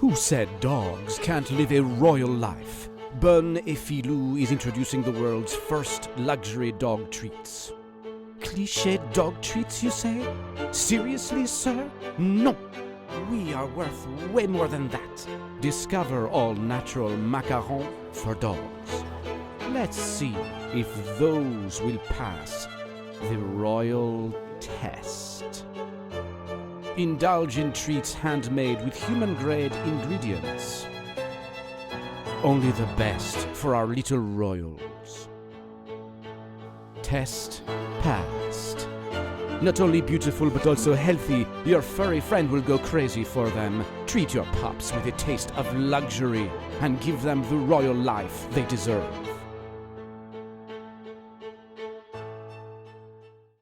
Who said dogs can't live a royal life? Bonne et Filou is introducing the world's first luxury dog treats. Cliché dog treats, you say? Seriously, sir? No! We are worth way more than that. Discover all natural macarons for dogs. Let's see if those will pass the royal test. Indulge in treats handmade with human-grade ingredients. Only the best for our little royals. Test passed. Not only beautiful but also healthy, your furry friend will go crazy for them. Treat your pups with a taste of luxury and give them the royal life they deserve.